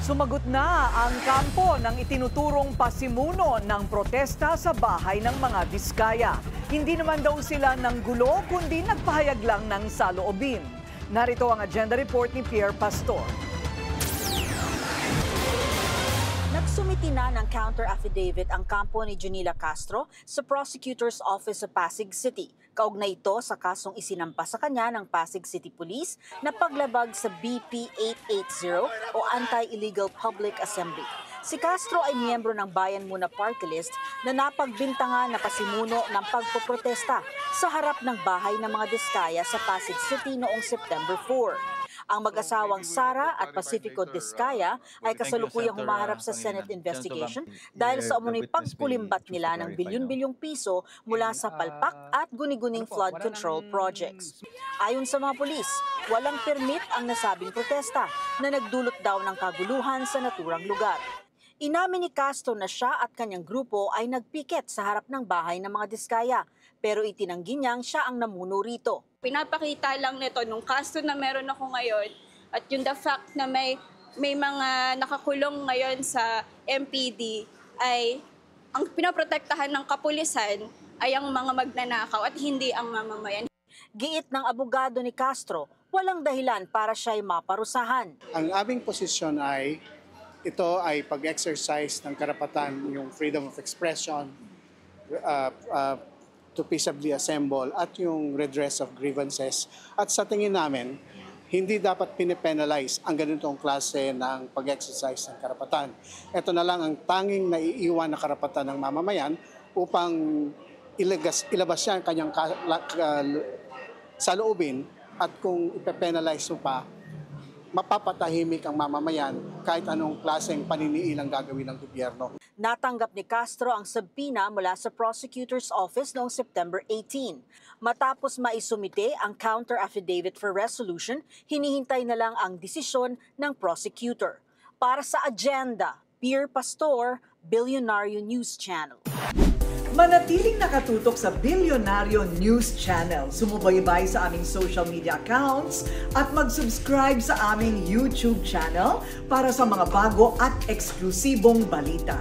Sumagot na ang kampo ng itinuturong pasimuno ng protesta sa bahay ng mga Biskaya. Hindi naman daw sila ng gulo kundi nagpahayag lang ng saloobin. Narito ang agenda report ni Pierre Pastor. Nagsumiti na ng counter-affidavit ang kampo ni Junila Castro sa Prosecutor's Office sa Pasig City. Kaugnay ito sa kasong isinampa sa kanya ng Pasig City Police na paglabag sa BP 880 o Anti-Illegal Public Assembly. Si Castro ay miyembro ng Bayan Muna Party List na napagbintangan na pasimuno ng pagpoprotesta sa harap ng bahay ng mga Diskaya sa Pasig City noong September 4. Ang mag-asawang Sara at Pacifico Diskaya ay kasalukuyang humaharap sa Senate investigation dahil sa umunoy pagkulimbat nila ng bilyon-bilyong piso mula sa palpak at guni-guning flood control projects. Ayon sa mga pulis, walang permit ang nasabing protesta na nagdulot daw ng kaguluhan sa naturang lugar. Inamin ni Castro na siya at kanyang grupo ay nagpiket sa harap ng bahay ng mga Diskaya, pero itinanggi niyang siya ang namuno rito. Pinapakita lang nito nung kaso na meron ako ngayon at yung the fact na may mga nakakulong ngayon sa MPD ay ang pinaprotektahan ng kapulisan ay ang mga magnanakaw at hindi ang mamamayan. Giit ng abogado ni Castro, walang dahilan para siya'y maparusahan. Ang aming posisyon ay ito ay pag-exercise ng karapatan, yung freedom of expression, to peaceably assemble at yung redress of grievances. At sa tingin namin, hindi dapat pinipenalize ang ganitong klase ng pag-exercise ng karapatan. Ito na lang ang tanging naiiwan na karapatan ng mamamayan upang ilabas siya ang kanyang saloobin at kung ipepenalize mo pa, mapapatahimik ang mamamayan kahit anong klaseng paniniilang gagawin ng gobyerno. Natanggap ni Castro ang subpoena mula sa Prosecutor's Office noong September 18. Matapos maisumite ang counter-affidavit for resolution, hinihintay na lang ang desisyon ng prosecutor. Para sa agenda, Pierre Pastor, Bilyonaryo News Channel. Manatiling nakatutok sa Bilyonaryo News Channel. Sumubaybay sa aming social media accounts at mag-subscribe sa aming YouTube channel para sa mga bago at eksklusibong balita.